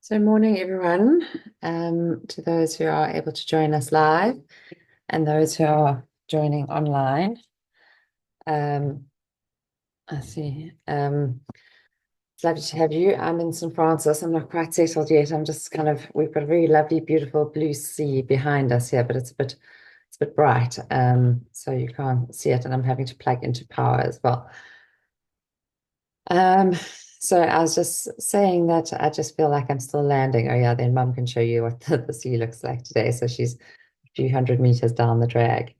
So, morning, everyone. To those who are able to join us live and those who are joining online. Um, I see. It's lovely to have you. I'm in St. Francis. I'm not quite settled yet. I'm just we've got a very lovely, beautiful blue sea behind us here, but it's a bit bright. So you can't see it, and I'm having to plug into power as well. Um, so I was just saying that I just feel like I'm still landing. Oh yeah, then Mum can show you what the sea looks like today. So she's a few hundred meters down the drag.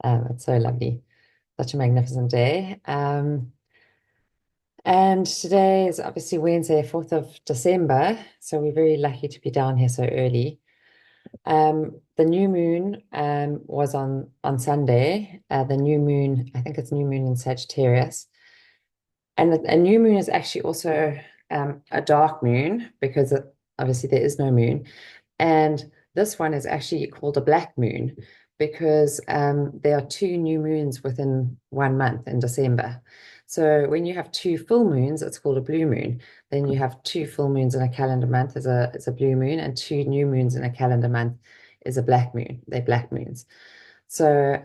It's so lovely. Such a magnificent day. And today is obviously Wednesday, 4th of December. So we're very lucky to be down here so early. The new moon was on Sunday. The new moon, I think it's new moon in Sagittarius. And a new moon is actually also a dark moon because obviously there is no moon. And this one is actually called a black moon because there are two new moons within 1 month in December. So when you have two full moons, it's called a blue moon. Then you have two full moons in a calendar month is a blue moon, and two new moons in a calendar month is a black moon. They're black moons. So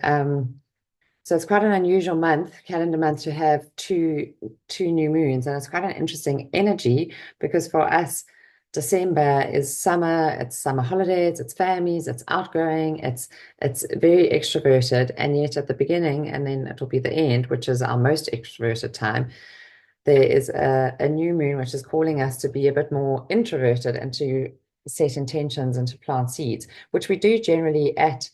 so it's quite an unusual calendar month, to have two new moons, and it's quite an interesting energy because for us, December is summer. It's summer holidays. It's families. It's outgoing. It's very extroverted, and yet at the beginning, and then it'll be the end, which is our most extroverted time. There is a new moon which is calling us to be a bit more introverted and to set intentions and to plant seeds, which we do generally at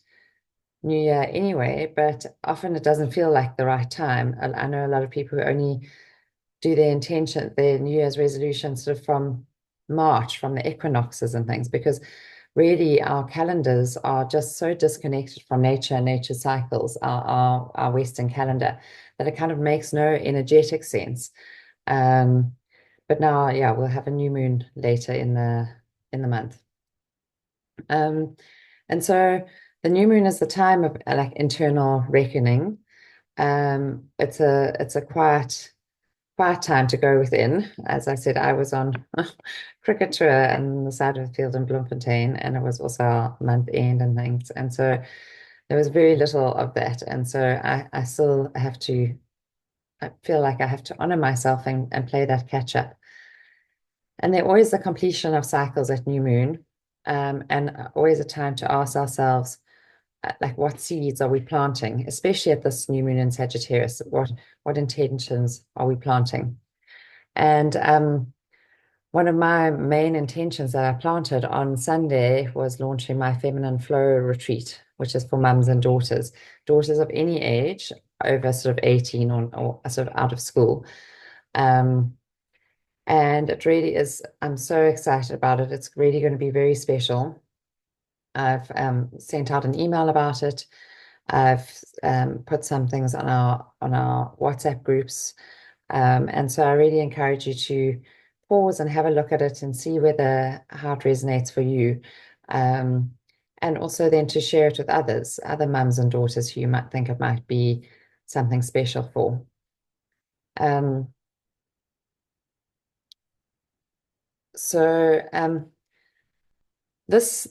New Year anyway, but often it doesn't feel like the right time. I know a lot of people who only do their New Year's resolution sort of from March, from the equinoxes and things, because really our calendars are just so disconnected from nature and nature cycles, our Western calendar, that it kind of makes no energetic sense. Um, but now, yeah, we'll have a new moon later in the month. Um, and so the new moon is the time of like internal reckoning. It's a quiet time to go within. As I said, I was on a cricket tour on the side of the field in Bloemfontein, and it was also our month end and things. And so there was very little of that. And so I still have to, I feel like I have to honor myself and play that catch up. And there always the completion of cycles at new moon, and always a time to ask ourselves, like, what seeds are we planting, especially at this new moon in Sagittarius? What intentions are we planting? And one of my main intentions that I planted on Sunday was launching my Feminine Flow retreat, which is for mums and daughters of any age over sort of 18 or sort of out of school. Um, and it really is, I'm so excited about it. It's really going to be very special. I've sent out an email about it. I've put some things on our WhatsApp groups, and so I really encourage you to pause and have a look at it and see whether how it resonates for you, um, and also then to share it with other mums and daughters who you might think it might be something special for. Um, so this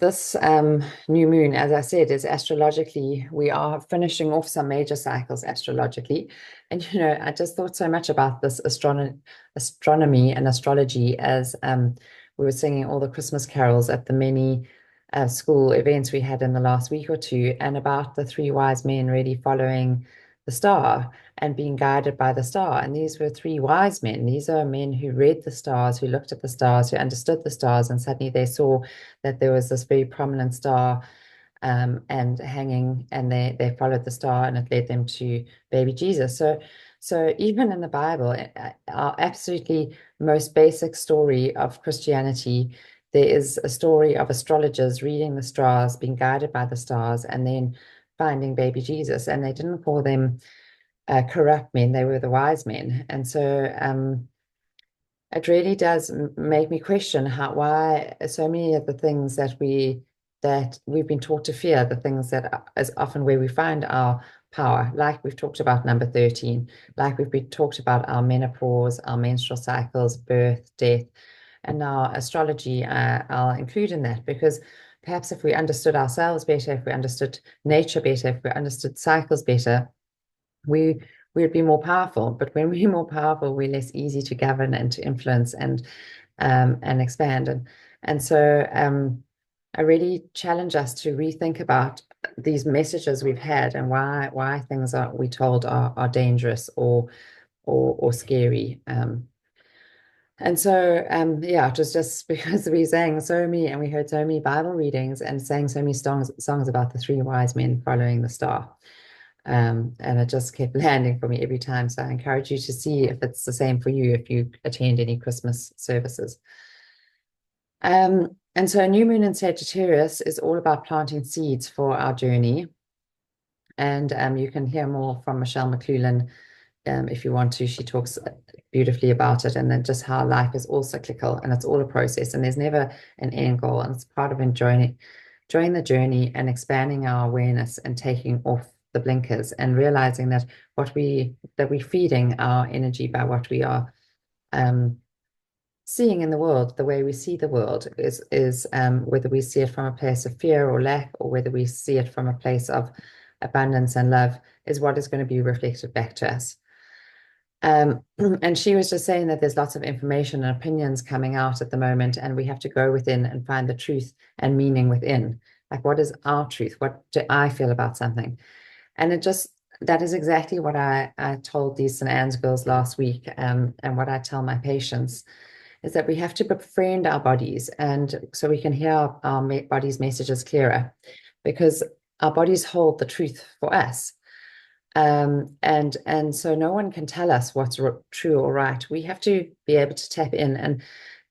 new moon, as I said, is astrologically, we are finishing off some major cycles astrologically. And I just thought so much about this astronomy and astrology as we were singing all the Christmas carols at the many school events we had in the last week or two, and about the three wise men really following the star and being guided by the star. And these were three wise men. These are men who read the stars, who looked at the stars, who understood the stars, and suddenly they saw that there was this very prominent star and hanging, and they followed the star, and it led them to baby Jesus. So even in the Bible, our absolutely most basic story of Christianity, there is a story of astrologers reading the stars, being guided by the stars, and then finding baby Jesus. And they didn't call them corrupt men; they were the wise men. And so it really does make me question why so many of the things that we've been taught to fear, the things that is often where we find our power, like we've talked about number 13, like we've been talked about our menopause, our menstrual cycles, birth, death. and now astrology, I'll include in that, because perhaps if we understood ourselves better, if we understood nature better, if we understood cycles better, we would be more powerful. But when we're more powerful, we're less easy to govern and to influence and expand. And so I really challenge us to rethink about these messages we've had and why things are we told are dangerous or scary. And so, yeah, it was just because we sang so many and we heard so many Bible readings and sang so many songs about the three wise men following the star. And it just kept landing for me every time. So I encourage you to see if it's the same for you if you attend any Christmas services. And so New Moon in Sagittarius is all about planting seeds for our journey. And you can hear more from Michelle McClellan if you want to. She talks beautifully about it, and then just how life is all cyclical and it's all a process, and there's never an end goal. And it's part of enjoying the journey and expanding our awareness and taking off the blinkers and realizing that we're feeding our energy by what we are seeing in the world. The way we see the world is whether we see it from a place of fear or lack, or whether we see it from a place of abundance and love, is what is going to be reflected back to us. And she was just saying that there's lots of information and opinions coming out at the moment, and we have to go within and find the truth and meaning within. Like, what is our truth? What do I feel about something? And that is exactly what I told these St. Anne's girls last week, and what I tell my patients is that we have to befriend our bodies, and so we can hear our body's messages clearer, because our bodies hold the truth for us. And so no one can tell us what's true or right. We have to be able to tap in and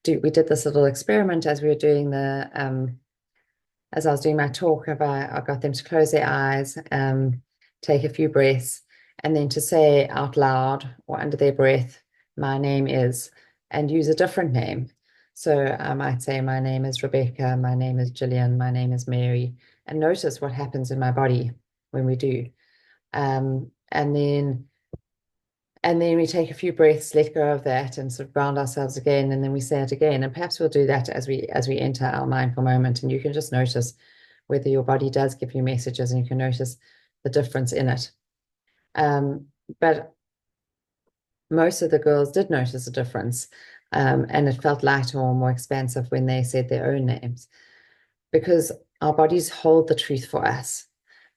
we did this little experiment as we were doing as I was doing my talk. I got them to close their eyes, take a few breaths, and then to say out loud or under their breath, "My name is," and use a different name. So I might say, "My name is Rebecca, my name is Gillian, my name is Mary," and notice what happens in my body when we do. And then we take a few breaths, let go of that, and sort of ground ourselves again, and then we say it again. And perhaps we'll do that as we enter our mindful moment. And you can just notice whether your body does give you messages, and you can notice the difference in it. But most of the girls did notice a difference, and it felt lighter or more expansive when they said their own names, because our bodies hold the truth for us.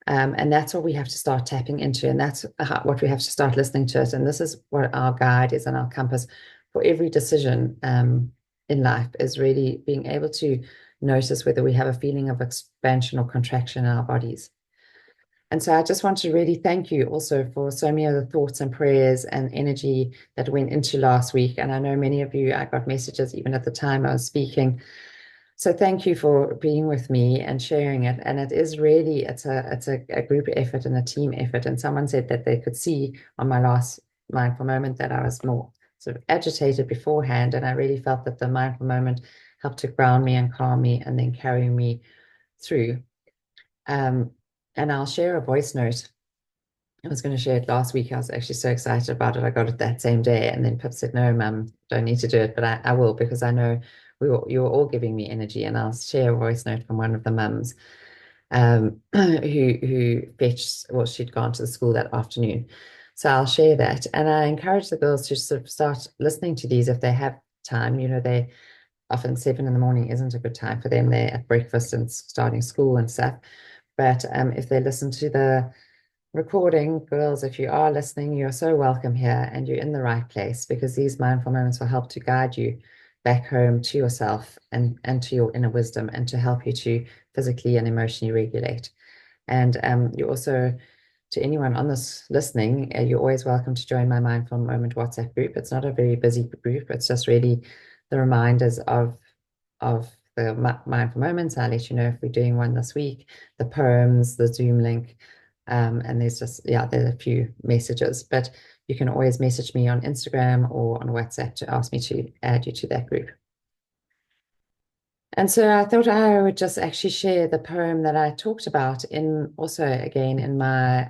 And that's what we have to start tapping into. And that's what we have to start listening to it. And this is what our guide is and our compass for every decision in life, is really being able to notice whether we have a feeling of expansion or contraction in our bodies. And so I just want to really thank you also for so many of the thoughts and prayers and energy that went into last week. And I know many of you, I got messages even at the time I was speaking. So thank you for being with me and sharing it. And it is really, it's a group effort and a team effort. And someone said that they could see on my last mindful moment that I was more sort of agitated beforehand. And I really felt that the mindful moment helped to ground me and calm me and then carry me through. And I'll share a voice note. I was going to share it last week. I was actually so excited about it. I got it that same day. And then Pip said, "No, Mum, don't need to do it." But I will, because I know you were all giving me energy. And I'll share a voice note from one of the mums who fetched, well, she'd gone to the school that afternoon. So I'll share that. And I encourage the girls to sort of start listening to these if they have time. They often 7 in the morning isn't a good time for them. They're at breakfast and starting school and stuff. But if they listen to the recording, girls, if you are listening, you're so welcome here, and you're in the right place, because these mindful moments will help to guide you back home to yourself and to your inner wisdom, and to help you to physically and emotionally regulate. And you also, to anyone on this listening, you're always welcome to join my Mindful Moment WhatsApp group. It's not a very busy group. It's just really the reminders of the mindful moments. I'll let you know if we're doing one this week, the poems, the Zoom link. And there's a few messages, but you can always message me on Instagram or on WhatsApp to ask me to add you to that group. And so I thought I would just actually share the poem that I talked about in my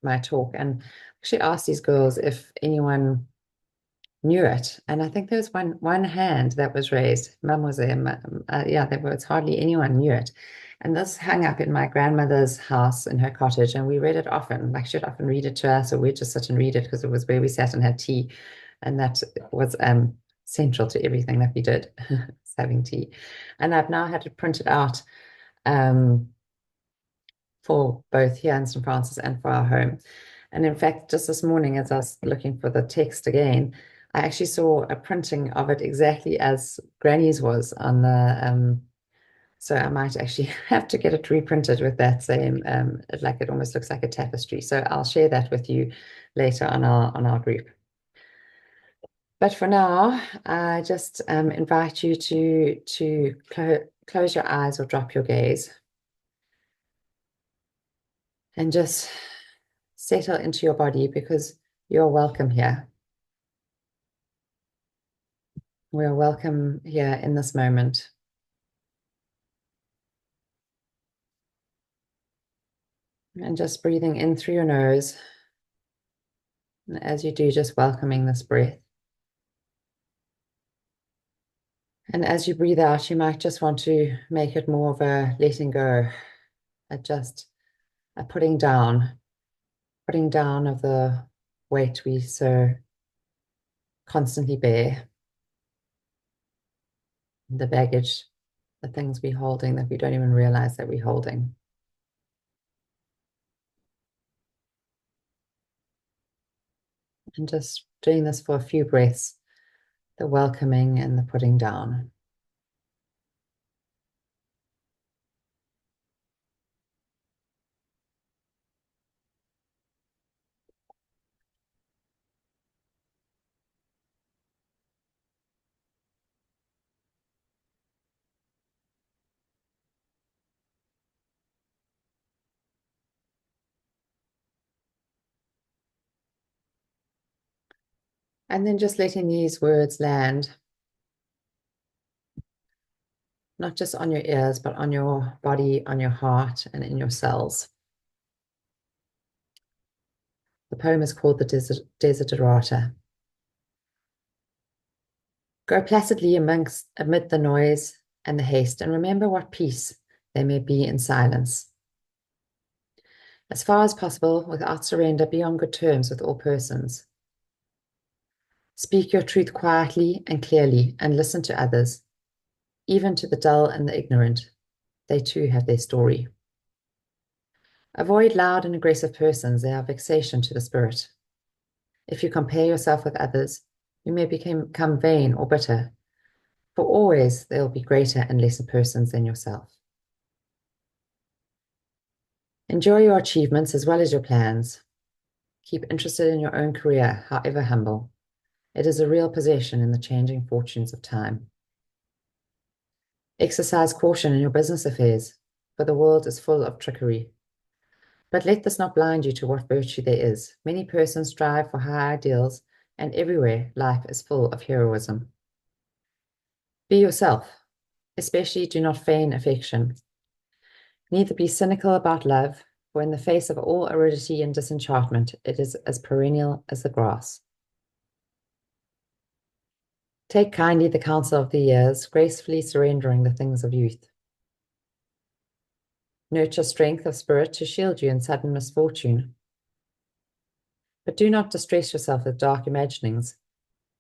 my talk, and actually ask these girls if anyone knew it. And I think there was one hand that was raised. Mum was there. Yeah, there was hardly anyone knew it. And this hung up in my grandmother's house in her cottage, and we read it often. Like she'd often read it to us, or we'd just sit and read it because it was where we sat and had tea, and that was central to everything that we did, having tea. And I've now had it printed out um, for both here in St. Francis and for our home. And in fact, just this morning, as I was looking for the text again, I actually saw a printing of it exactly as Granny's was on the. So I might actually have to get it reprinted with that same, like it almost looks like a tapestry. So I'll share that with you later on our group. But for now, I just invite you to close your eyes or drop your gaze and just settle into your body because you're welcome here. We are welcome here in this moment. And just breathing in through your nose. And as you do, just welcoming this breath. And as you breathe out, you might just want to make it more of a letting go, just a putting down of the weight we so constantly bear, the baggage, the things we're holding that we don't even realize that we're holding. And just doing this for a few breaths, the welcoming and the putting down. And then just letting these words land, not just on your ears, but on your body, on your heart, and in your cells. The poem is called the Desiderata. Go placidly amid the noise and the haste, and remember what peace there may be in silence. As far as possible, without surrender, be on good terms with all persons. Speak your truth quietly and clearly, and listen to others, even to the dull and the ignorant. They too have their story. Avoid loud and aggressive persons, they are vexation to the spirit. If you compare yourself with others, you may become vain or bitter, for always there will be greater and lesser persons than yourself. Enjoy your achievements as well as your plans. Keep interested in your own career, however humble. It is a real possession in the changing fortunes of time. Exercise caution in your business affairs, for the world is full of trickery. But let this not blind you to what virtue there is. Many persons strive for high ideals, and everywhere life is full of heroism. Be yourself, especially do not feign affection. Neither be cynical about love, for in the face of all aridity and disenchantment, it is as perennial as the grass. Take kindly the counsel of the years, gracefully surrendering the things of youth. Nurture strength of spirit to shield you in sudden misfortune. But do not distress yourself with dark imaginings.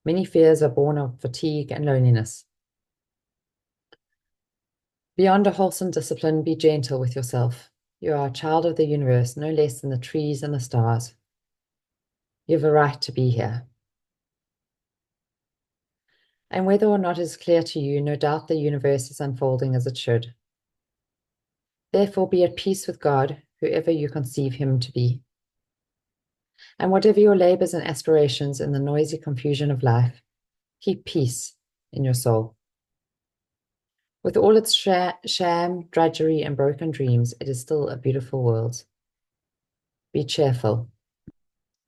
Many fears are born of fatigue and loneliness. Beyond a wholesome discipline, be gentle with yourself. You are a child of the universe, no less than the trees and the stars. You have a right to be here. And whether or not it is clear to you, no doubt the universe is unfolding as it should. Therefore, be at peace with God, whoever you conceive him to be. And whatever your labors and aspirations in the noisy confusion of life, keep peace in your soul. With all its sham, drudgery, and broken dreams, it is still a beautiful world. Be cheerful.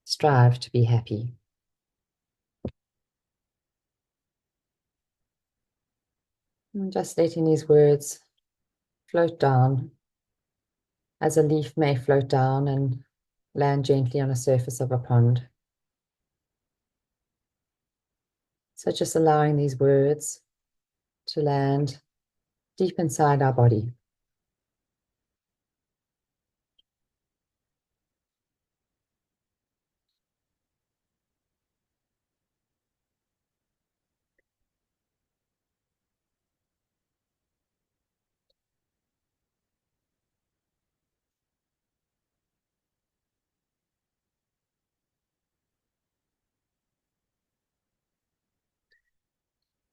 Strive to be happy. And just letting these words float down as a leaf may float down and land gently on the surface of a pond. So just allowing these words to land deep inside our body.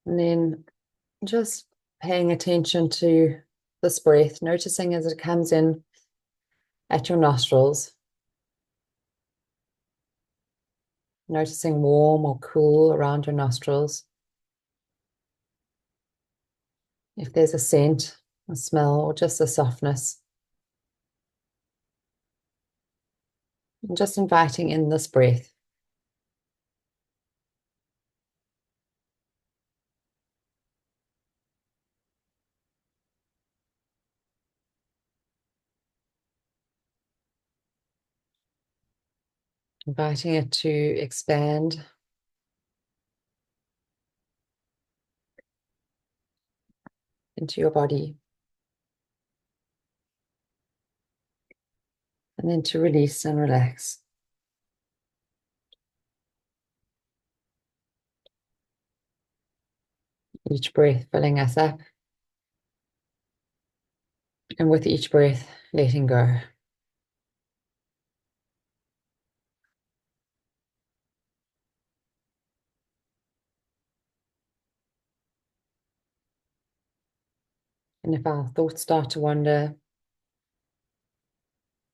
And then just paying attention to this breath, noticing as it comes in at your nostrils, noticing warm or cool around your nostrils. If there's a scent, a smell, or just a softness. And just inviting in this breath. Inviting it to expand into your body. And then to release and relax. Each breath filling us up. And with each breath, letting go. And if our thoughts start to wander,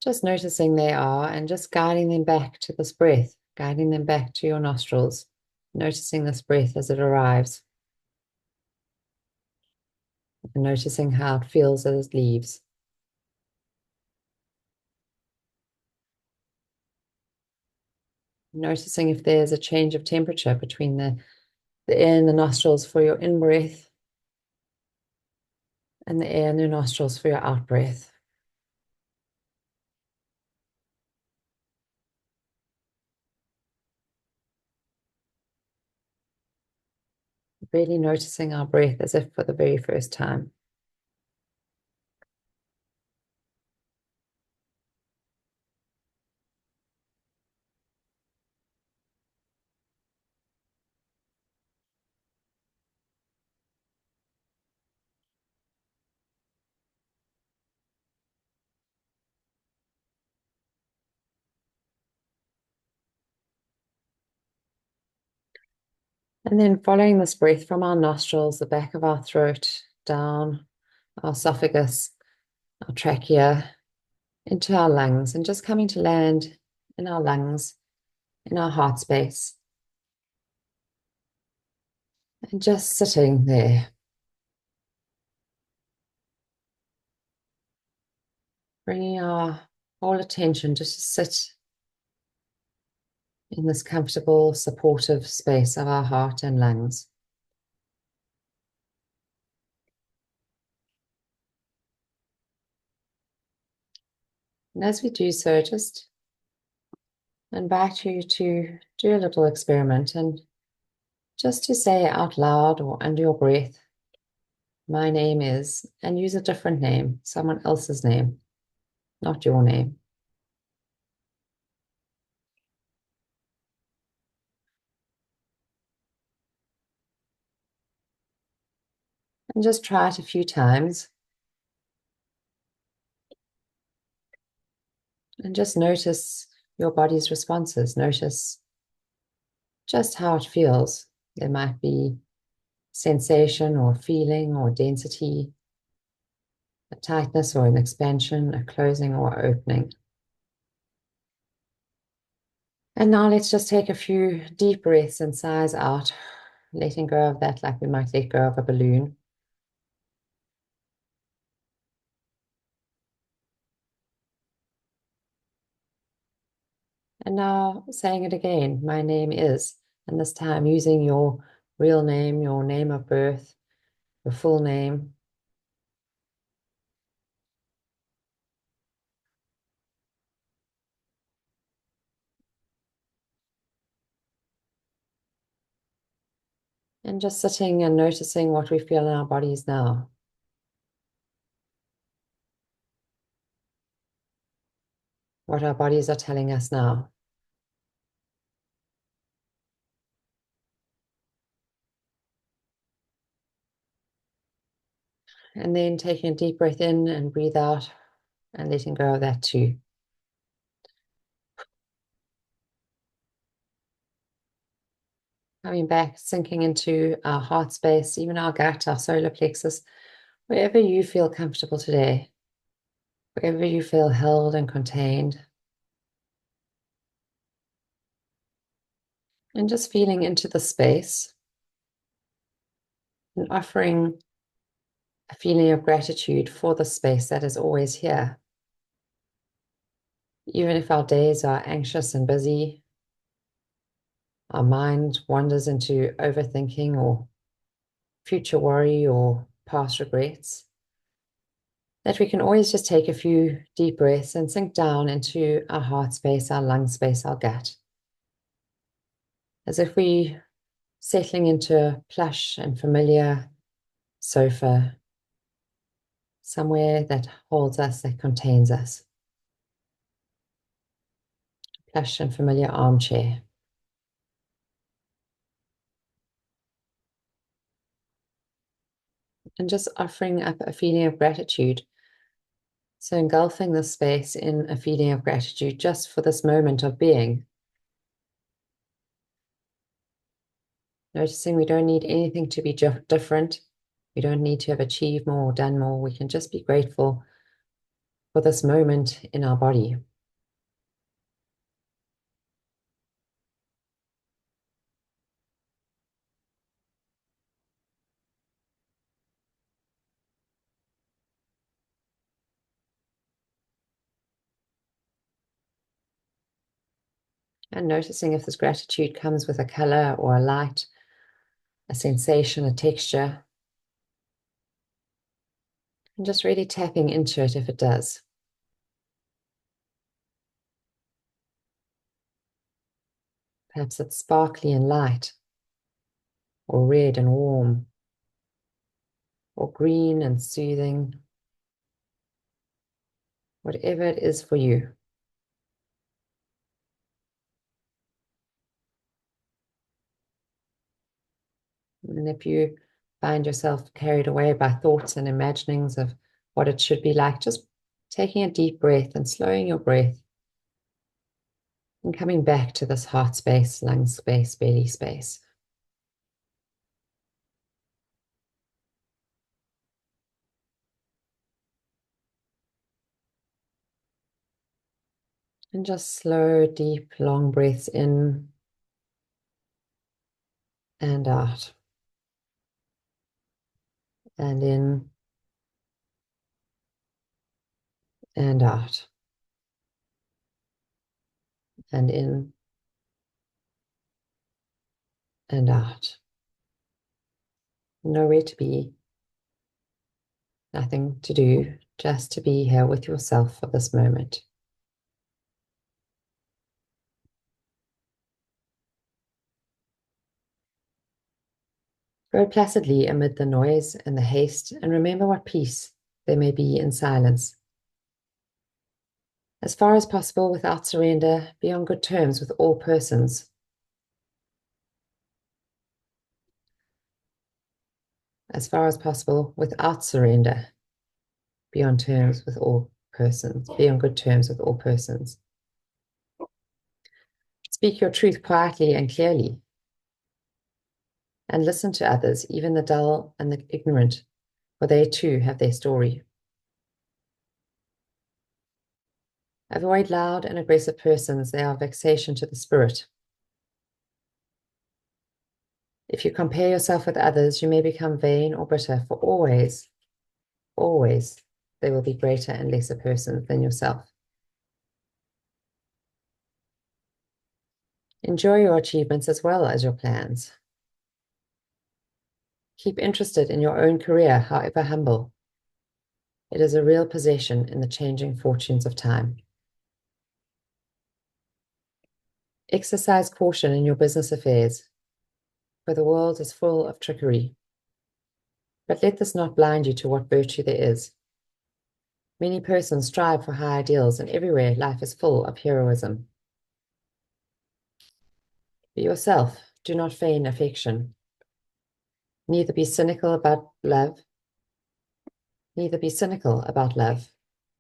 just noticing they are and just guiding them back to this breath, guiding them back to your nostrils, noticing this breath as it arrives, and noticing how it feels as it leaves. Noticing if there's a change of temperature between the air in the nostrils for your in breath and the air in your nostrils for your out breath. Really noticing our breath as if for the very first time. And then following this breath from our nostrils, the back of our throat, down our esophagus, our trachea, into our lungs, and just coming to land in our lungs, in our heart space, and just sitting there, bringing our whole attention just to sit in this comfortable, supportive space of our heart and lungs. And as we do so, just invite you to do a little experiment and just to say out loud or under your breath, my name is, and use a different name, someone else's name, not your name. And just try it a few times. And just notice your body's responses. Notice just how it feels. There might be sensation or feeling or density, a tightness or an expansion, a closing or opening. And now let's just take a few deep breaths and sighs out, letting go of that like we might let go of a balloon. And now saying it again, my name is, and this time using your real name, your name of birth, your full name. And just sitting and noticing what we feel in our bodies now. What our bodies are telling us now. And then taking a deep breath in and breathe out and letting go of that too. Coming back, sinking into our heart space, even our gut, our solar plexus, wherever you feel comfortable today, wherever you feel held and contained. And just feeling into the space and offering a feeling of gratitude for the space that is always here. Even if our days are anxious and busy, our mind wanders into overthinking or future worry or past regrets, that we can always just take a few deep breaths and sink down into our heart space, our lung space, our gut, as if we settling into a plush and familiar sofa, somewhere that holds us, that contains us. Plush and familiar armchair. And just offering up a feeling of gratitude. So engulfing this space in a feeling of gratitude just for this moment of being. Noticing we don't need anything to be different. We don't need to have achieved more or done more. We can just be grateful for this moment in our body. And noticing if this gratitude comes with a color or a light, a sensation, a texture, and just really tapping into it if it does. Perhaps it's sparkly and light, or red and warm, or green and soothing, whatever it is for you. And if you find yourself carried away by thoughts and imaginings of what it should be like, just taking a deep breath and slowing your breath and coming back to this heart space, lung space, belly space. And just slow, deep, long breaths in and out. And in and out. And in and out. Nowhere to be, nothing to do, just to be here with yourself for this moment. Go placidly amid the noise and the haste, and remember what peace there may be in silence. As far as possible, without surrender, be on good terms with all persons. As far as possible, without surrender, be on terms with all persons. Be on good terms with all persons. Speak your truth quietly and clearly, and listen to others, even the dull and the ignorant, for they too have their story. Avoid loud and aggressive persons, they are vexation to the spirit. If you compare yourself with others, you may become vain or bitter, for always, always, they will be greater and lesser persons than yourself. Enjoy your achievements as well as your plans. Keep interested in your own career, however humble. It is a real possession in the changing fortunes of time. Exercise caution in your business affairs. for the world is full of trickery. But let this not blind you to what virtue there is. Many persons strive for high ideals, and everywhere life is full of heroism. Be yourself, do not feign affection. Neither be cynical about love, neither be cynical about love.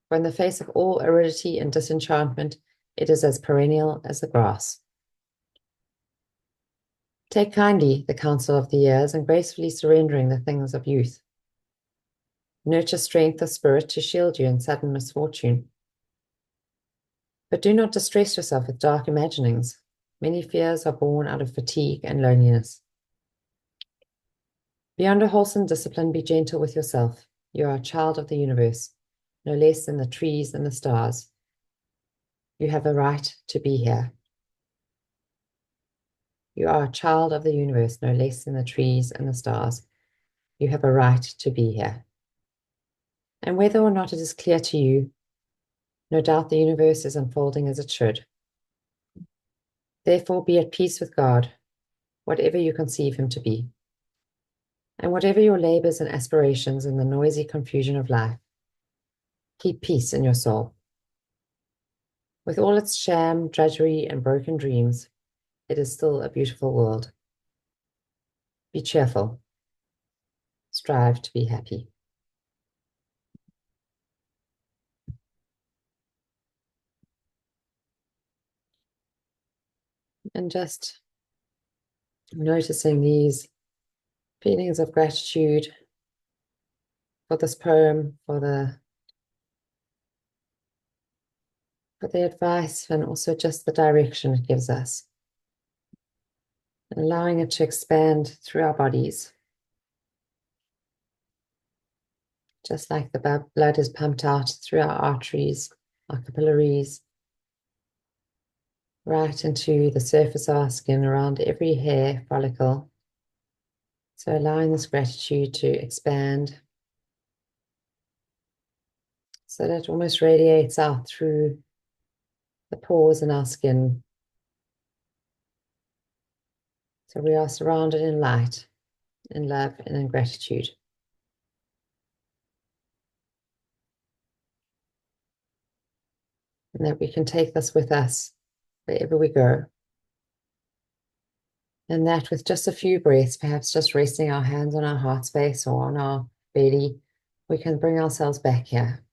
For in the face of all aridity and disenchantment, it is as perennial as the grass. Take kindly the counsel of the years, and gracefully surrendering the things of youth. Nurture strength of spirit to shield you in sudden misfortune. But do not distress yourself with dark imaginings. Many fears are born out of fatigue and loneliness. Beyond a wholesome discipline, be gentle with yourself. You are a child of the universe, no less than the trees and the stars. You have a right to be here. You are a child of the universe, no less than the trees and the stars. You have a right to be here. And whether or not it is clear to you, no doubt the universe is unfolding as it should. Therefore, be at peace with God, whatever you conceive him to be. And whatever your labors and aspirations in the noisy confusion of life, keep peace in your soul. With all its sham, drudgery, and broken dreams, it is still a beautiful world. Be cheerful. Strive to be happy. And just noticing these feelings of gratitude for this poem, for the advice, and also just the direction it gives us. And allowing it to expand through our bodies. Just like the blood is pumped out through our arteries, our capillaries, right into the surface of our skin, around every hair follicle. So allowing this gratitude to expand so that it almost radiates out through the pores in our skin. So we are surrounded in light, in love, and in gratitude. And that we can take this with us wherever we go. And that with just a few breaths, perhaps just resting our hands on our heart space or on our belly, we can bring ourselves back here.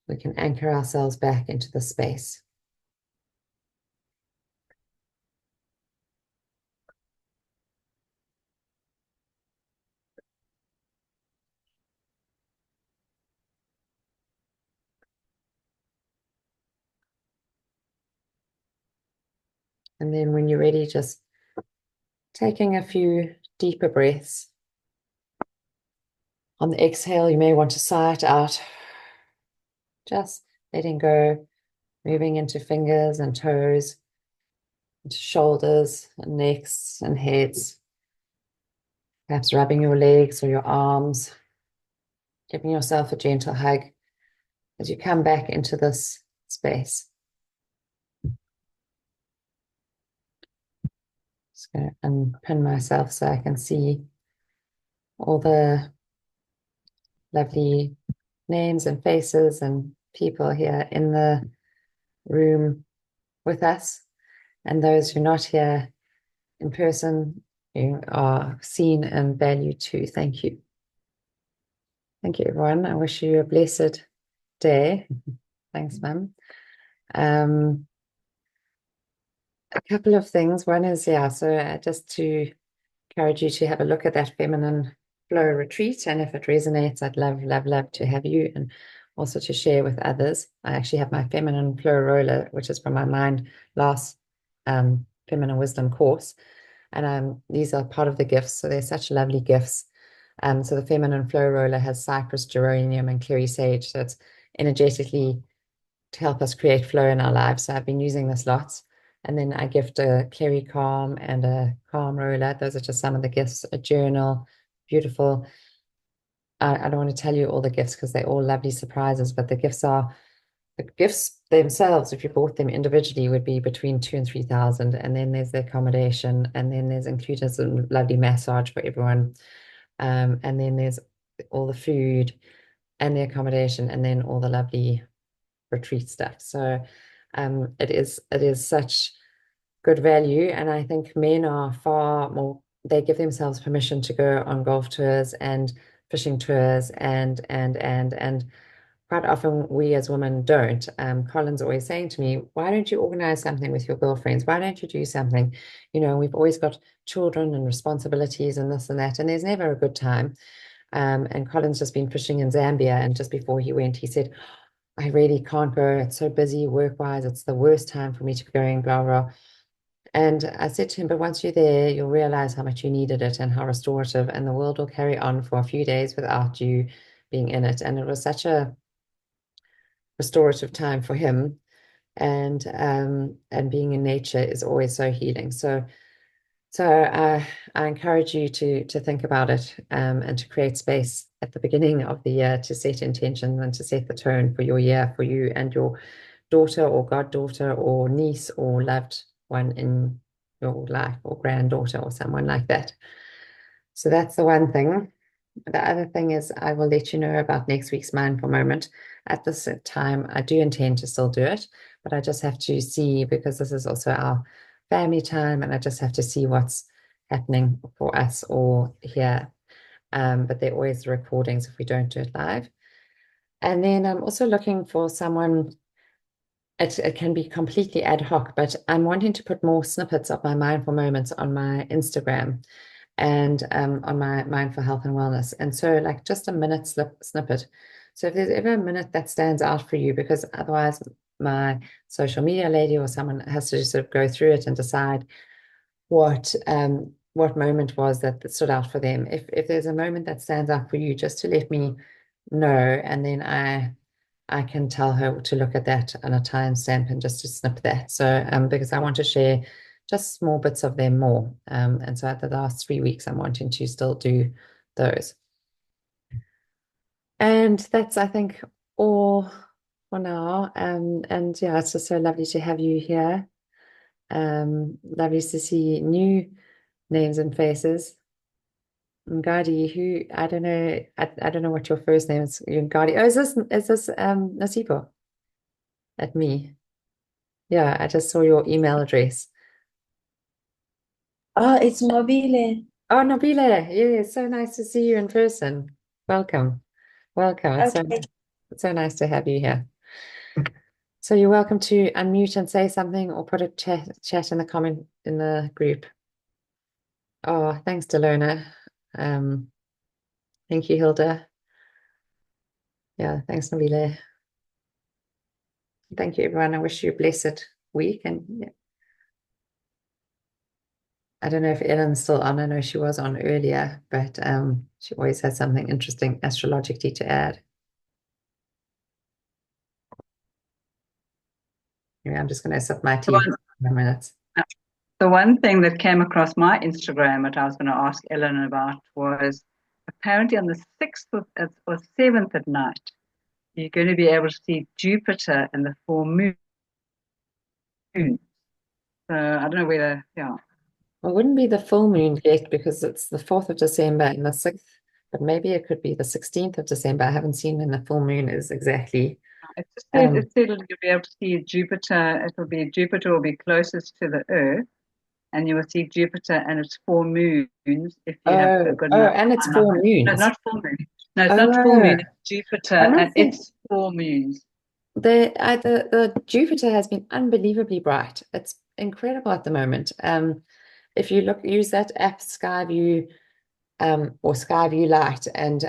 We can anchor ourselves back into the space. And then when you're ready, just taking a few deeper breaths. On the exhale, you may want to sigh it out. Just letting go, moving into fingers and toes, into shoulders and necks and heads. Perhaps rubbing your legs or your arms, giving yourself a gentle hug as you come back into this space. Just going to unpin myself so I can see all the lovely names and faces and people here in the room with us. And those who are not here in person, you are seen and valued too. Thank you. Thank you, everyone. I wish you a blessed day. Thanks, Mum. A couple of things. One is, so just to encourage you to have a look at that feminine flow retreat. And if it resonates, I'd love, love, love to have you and also to share with others. I actually have my feminine flow roller, which is from my Mind Last Feminine Wisdom course. And these are part of the gifts. So they're such lovely gifts. So the feminine flow roller has cypress, geranium, and clary sage. So it's energetically to help us create flow in our lives. So I've been using this lots. And then I gift a clary calm and a calm roller. Those are just some of the gifts. A journal, beautiful. I don't want to tell you all the gifts because they're all lovely surprises, but the gifts are the gifts themselves, if you bought them individually, would be between 2 and 3 thousand. And then there's the accommodation, and then there's included some lovely massage for everyone. And then there's all the food and the accommodation, and then all the lovely retreat stuff. So it is such good value. And I think men are far more, they give themselves permission to go on golf tours and fishing tours and quite often we as women don't. Colin's always saying to me, why don't you organize something with your girlfriends? Why don't you do something? We've always got children and responsibilities and this and that, and there's never a good time. And Colin's just been fishing in Zambia, and just before he went, he said, I really can't go. It's so busy work-wise. It's the worst time for me to be going, blah, blah. And I said to him, but once you're there, you'll realize how much you needed it and how restorative, and the world will carry on for a few days without you being in it. And it was such a restorative time for him. And being in nature is always so healing. So I encourage you to think about it, and to create space at the beginning of the year to set intentions and to set the tone for your year, for you and your daughter or goddaughter or niece or loved one in your life, or granddaughter or someone like that. So that's the one thing. The other thing is I will let you know about next week's mindful moment. At this time, I do intend to still do it, but I just have to see, because this is also our family time, and I just have to see what's happening for us or here. But they're always the recordings if we don't do it live. And then I'm also looking for someone. It can be completely ad hoc, but I'm wanting to put more snippets of my mindful moments on my Instagram and on my mindful health and wellness. And so, like, just a minute snippet. So, if there's ever a minute that stands out for you, because otherwise, my social media lady or someone has to sort of go through it and decide what moment was that stood out for them. If there's a moment that stands out for you, just to let me know, and then I can tell her to look at that on a timestamp and just to snip that. So because I want to share just small bits of them more. And so at the last 3 weeks, I'm wanting to still do those. And that's, I think, all for now. And yeah, it's just so lovely to have you here. Lovely to see new names and faces. Ngadi, who I don't know, I don't know what your first name is. Ngadi. Oh, is this Nasipo at me? Yeah, I just saw your email address. Oh, it's mobile. Oh, Nabila, yeah, it's so nice to see you in person. Welcome. Welcome. Okay. It's so nice to have you here. So you're welcome to unmute and say something, or put a chat in the comment in the group. Oh, thanks, Delona. Um, thank you, Hilda. Yeah, thanks, Nabila. Thank you, everyone. I wish you a blessed week. And yeah, I don't know if Ellen's still on. I know she was on earlier, but she always has something interesting astrologically to add. Anyway, I'm just going to sip my The tea for one, 5 minutes. the one thing that came across my Instagram that I was going to ask Ellen about was apparently on the 6th or 7th at night, you're going to be able to see Jupiter and the full moon. So I don't know whether, yeah. It wouldn't be the full moon yet because it's the 4th of December and the 6th, but maybe it could be the 16th of December. I haven't seen when the full moon is exactly. It just said Um, it said you'll be able to see Jupiter. Jupiter will be closest to the Earth, and you will see Jupiter and its four moons if you have a good enough and it's line of four it. No, moons. not full moon. No, it's not full Oh, moon. It's Jupiter I and must say its four moons. the Jupiter has been unbelievably bright. It's incredible at the moment. If you use that app Skyview, or Skyview Light, and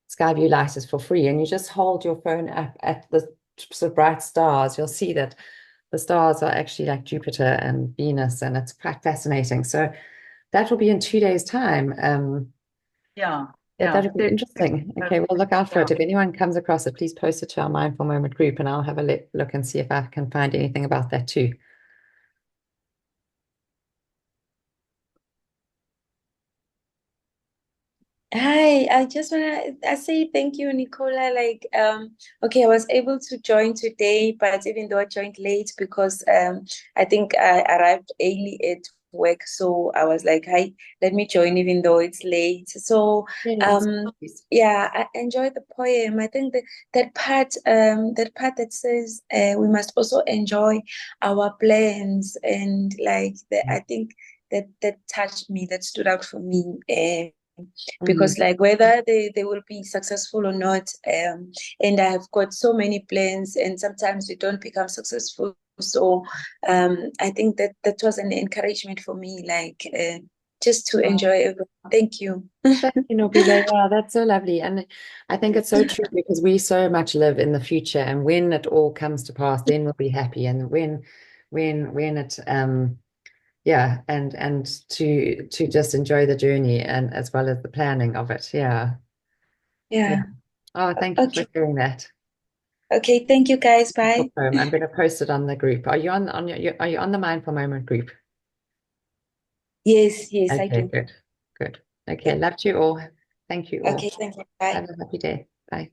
Skyview Light is for free, and you just hold your phone up at the sort of bright stars, you'll see that the stars are actually like Jupiter and Venus, and it's quite fascinating. So that will be in 2 days' time. Yeah, Yeah, yeah. that'll be interesting. Okay, well, look out for Yeah. it. If anyone comes across it, please post it to our Mindful Moment group, and I'll have a look and see if I can find anything about that too. Hi, I just wanna I say thank you, Nicola. Okay, I was able to join today, but even though I joined late because I think I arrived early at work, so I was like, hi, let me join even though it's late. So Yes. um yeah, I enjoyed the poem. I think that part that says we must also enjoy our plans and I think that touched me, that stood out for me. Mm. Because like whether they will be successful or not, and I have got so many plans and sometimes we don't become successful, so I think that was an encouragement for me, just to Oh, enjoy everything. Thank you. thank you, Nobile. Yeah, that's so lovely. And I think it's so true because we so much live in the future, and when it all comes to pass, then we'll be happy. And when it yeah, and to just enjoy the journey and as well as the planning of it. Yeah. Yeah. Yeah. Oh, thank you for Okay. sharing that. Okay, thank you guys, bye. I'm going to post it on the group. Are you on are you on the Mindful Moment group? Yes, I Okay, do. good. Good. Yeah. Okay, love you all. Thank you Okay, all. thank you, bye. Have a happy day. Bye.